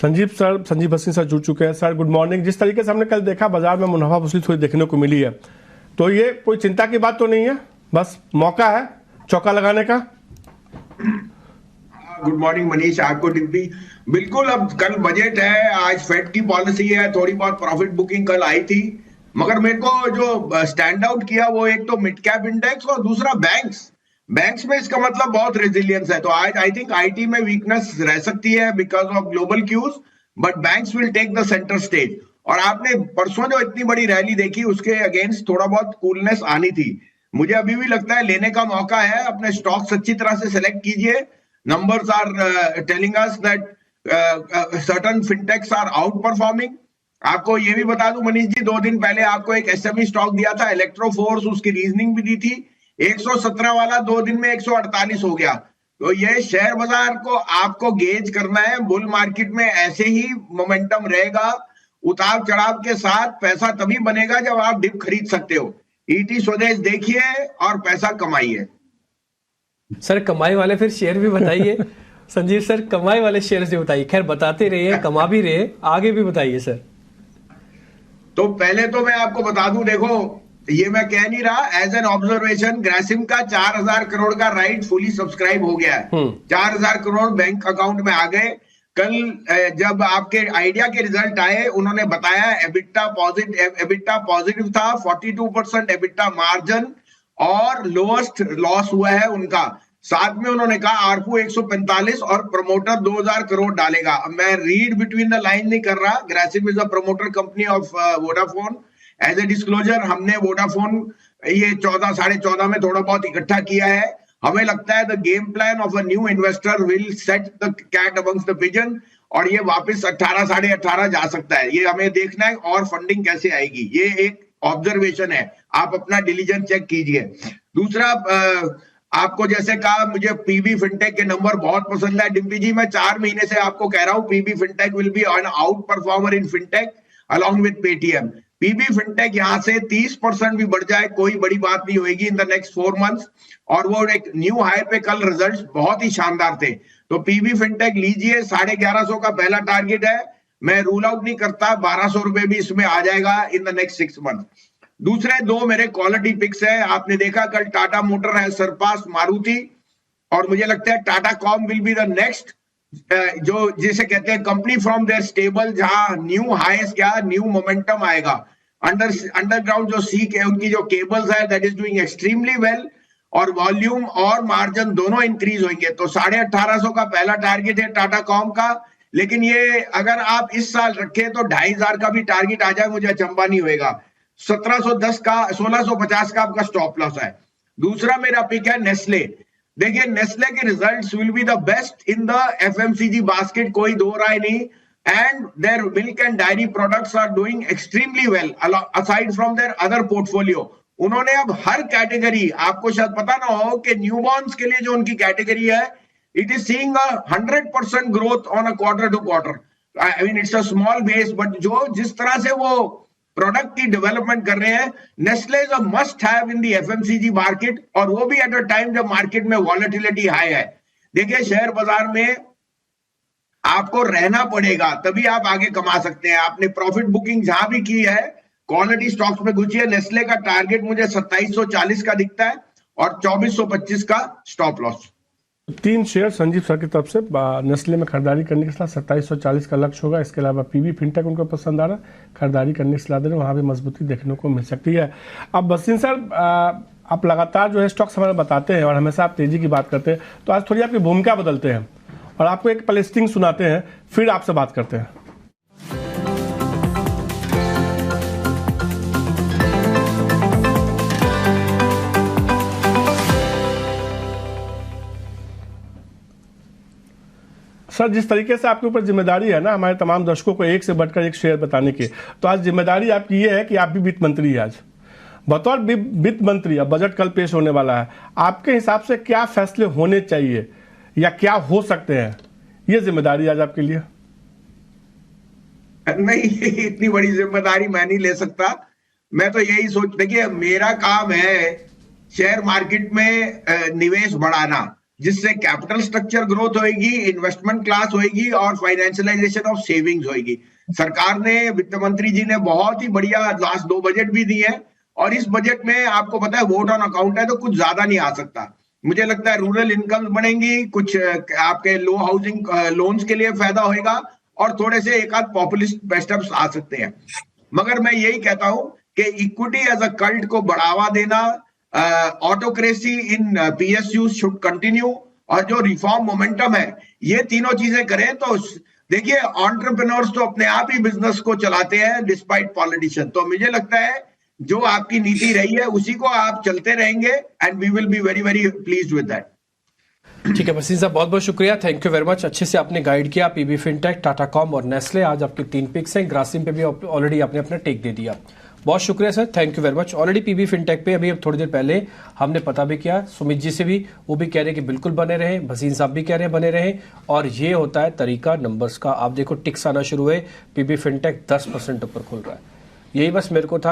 Sanjeev Bhasin sir जुड़ चुके हैं। Sir good morning. जिस तरीके से हमने कल देखा बाजार में मुनाफा वसूली थोड़ी देखने को मिली है, तो ये कोई चिंता की बात तो नहीं है, बस मौका है चौका लगाने का। गुड मॉर्निंग मनीष, आपको डिप्टी। बिल्कुल, अब कल बजट है, आज फेड की पॉलिसी है, थोड़ी बहुत प्रॉफिट बुकिंग कल आई थी, मगर मेरे को जो स्टैंड आउट किया वो एक तो मिड कैप इंडेक्स और दूसरा बैंक्स में इसका मतलब बहुत रेजिलियंस है। तो आज आई थिंक आईटी में वीकनेस रह सकती है because of global cues, but banks will take the centre stage. और आपने परसों जो इतनी बड़ी रैली देखी उसके अगेंस्ट थोड़ा बहुत कूलनेस आनी थी। मुझे अभी भी लगता है लेने का मौका है, अपने स्टॉक्स अच्छी तरह से सिलेक्ट कीजिए। Numbers are telling us that certain fintechs are outperforming. आपको ये भी बता दूं मनीष जी, 2 दिन पहले आपको एक एसएमई स्टॉक दिया था इलेक्ट्रोफोर्स, उसकी रीजनिंग भी दी थी। 117 वाला 2 दिन में 148 हो गया। तो ये शेयर बाजार को आपको गेज करना है। बुल मार्केट में ऐसे ही मोमेंटम रहेगा, उतार चढ़ाव के साथ पैसा तभी बनेगा जब आप डिप खरीद सकते हो। ईटी स्वदेश देखिए और पैसा कमाइए। सर कमाई वाले फिर शेयर भी बताइए। संजीव सर कमाई वाले शेयर से बताइए। खैर बताते रहिए, कमा भी रहे, आगे भी बताइए सर। तो पहले तो मैं आपको बता दूं, देखो ये मैं कह नहीं रहा, एज एन ऑब्जर्वेशन ग्रासिम का 4000 करोड़ का राइट फुली सब्सक्राइब हो गया है। 4000 करोड़ बैंक अकाउंट में आ गए। कल जब आपके आइडिया के रिजल्ट आए, उन्होंने बताया एबिटा पॉजिटिव था, 42% एबिटा मार्जिन और लोएस्ट लॉस हुआ है उनका। साथ में उन्होंने कहा आरपू 145 और प्रमोटर 2000 करोड़ डालेगा। मैं रीड बिटवीन द लाइन नहीं कर रहा। Grasim is a promoter company of Vodafone. As a disclosure हमने वोडाफोन ये 14 साढ़े 14 में थोड़ा बहुत इकट्ठा किया है। हमें लगता है the game plan of a new investor will set the cat amongst the pigeon, और ये वापस 18 साढ़े 18 जा सकता है। ये हमें देखना है और फंडिंग कैसे आएगी, ये एक ऑब्जर्वेशन है, आप अपना डिलीजेंस चेक कीजिए। दूसरा, आपको जैसे कहा मुझे पीबी फिनटेक के नंबर बहुत पसंद है। डिम्पी जी मैं 4 महीने से आपको कह रहा हूं PB fintech will be an outperformer in fintech along with Paytm. PB fintech यहां से 30% भी बढ़ जाए कोई बड़ी बात नहीं होगी इन द नेक्स्ट 4 मंथ्स। और वो एक न्यू हाई पे कल रिजल्ट्स बहुत ही शानदार थे। तो पीबी फिनटेक लीजिए, 1150 का पहला टारगेट है। मैं रूल आउट नहीं करता 1200 रुपए भी इसमें आ जाएगा इन द नेक्स्ट 6 मंथ। दूसरे 2 मेरे क्वालिटी पिक्स है। आपने देखा कल टाटा मोटर है सरपास मारुति, और मुझे लगता है Tata com will be the next, जो जिसे कहते हैं कंपनी फ्रॉम देयर स्टेबल, जहां न्यू हाईएस्ट क्या न्यू मोमेंटम आएगा। अंडरग्राउंड जो सी के उनकी जो केबल्स है that is doing extremely well, और वॉल्यूम और मार्जिन दोनों इंक्रीज होंगे। तो 1850 का पहला टारगेट है टाटा कॉम का। लेकिन ये अगर आप इस साल रखें तो 2500 का भी टारगेट आ जाए, मुझे अचंबा नहीं होगा। 1710 का 1650 का आपका स्टॉप लॉस है। दूसरा मेरा पिक है नेस्ले। देखिए नेस्ले के results will be the best in the FMCG basket, कोई दो राय नहीं। And their milk and dairy products are doing extremely well aside from their other portfolio. उन्होंने अब हर कैटेगरी, आपको शायद पता ना हो कि न्यूबॉर्न्स के लिए जो उनकी कैटेगरी है, it is seeing a 100% growth on a quarter to quarter. I mean it's a small base, but जो जिस तरह से वो प्रोडक्ट की डेवलपमेंट कर रहे हैं, Nestle is a must have in the FMCG market, और वो भी एट अ टाइम जब मार्केट में वॉलेटिलिटी हाई है। देखिए शेयर बाजार में आपको रहना पड़ेगा तभी आप आगे कमा सकते हैं। आपने प्रॉफिट बुकिंग जहां भी की है, क्वालिटी स्टॉक्स में घुसिए। नेस्ले का टारगेट मुझे 2740 का दिखता है और 2425 का stop loss. 3 share Sanjeev sir की तरफ से नेस्ले में खरीदारी करने के साथ 2740 का लक्ष्य होगा। इसके अलावा पीबी फिनटेक उनको पसंद आ रहा है, खरीदारी करने की सलाह दे रहे हैं, वहाँ भी मजबूती देखने को मिल सकती है। अब भसीन सर, आप लगातार जो है स्टॉक्स हमें बताते हैं और हमेशा आप तेजी की बात करते हैं, तो आज थोड़ी आपकी भूमिका बदलते हैं और आपको एक प्लेस्टिंग सुनाते हैं, फिर आपसे बात करते हैं। सर जिस तरीके से आपके ऊपर जिम्मेदारी है ना हमारे तमाम दर्शकों को एक से बढ़कर एक शेयर बताने की, तो आज जिम्मेदारी आपकी ये है कि आप भी वित्त मंत्री हैं। आज बतौर वित्त मंत्री, अब बजट कल पेश होने वाला है, आपके हिसाब से क्या फैसले होने चाहिए या क्या हो सकते हैं, ये जिम्मेदारी आज आपके लिए? नहीं, इतनी बड़ी जिम्मेदारी मैं नहीं ले सकता। मैं तो यही सोच, देखिए मेरा काम है शेयर मार्केट में निवेश बढ़ाना। जिससे कैपिटल स्ट्रक्चर ग्रोथ होएगी, इन्वेस्टमेंट क्लास होएगी और फाइनेंशियलाइजेशन ऑफ सेविंग्स होएगी। सरकार ने, वित्त मंत्री जी ने बहुत ही बढ़िया लास्ट 2 बजट भी दिए हैं और इस बजट में आपको पता है वोट ऑन अकाउंट है तो कुछ ज्यादा नहीं आ सकता। मुझे लगता है रूरल इनकम बढ़ेंगी, कुछ आपके लो हाउसिंग लोन्स के लिए फायदा होएगा और थोड़े से एक आध पॉपुलिस्ट बेस्टअप्स आ सकते हैं। मगर मैं यही कहता हूं कि इक्विटी एज अ कल्ट को बढ़ावा देना, autocracy in PSU should continue और जो रिफॉर्म मोमेंटम है ये तीनों चीजें करें तो देखिए एंटरप्रेन्योर्स तो अपने आप ही बिजनेस को चलाते हैं डिस्पाइट पॉलिटिशियन। तो मुझे लगता है जो आपकी नीति रही है उसी को आप चलते रहेंगे and we will be very very pleased with that. ठीक है भसीन साहब, बहुत बहुत शुक्रिया, थैंक यू वेरी मच। अच्छे से आपने गाइड किया। पीबी फिनटेक, टाटा कॉम और नेस्ले आज आपके 3 पिक्स हैं। ग्रासिम पे भी ऑलरेडी आपने अपना टेक दे दिया। बहुत शुक्रिया sir, thank you very much. Already PB fintech पे अभी अब थोड़ी देर पहले हमने पता भी किया सुमित जी से भी, वो भी कह रहे हैं कि बिल्कुल बने रहे, भसीन साहब भी कह रहे हैं बने रहे। और ये होता है तरीका नंबर्स का। आप देखो टिक्स आना शुरू हुए, पीबी फिनटेक 10% ऊपर खुल रहा है। यही बस मेरे को था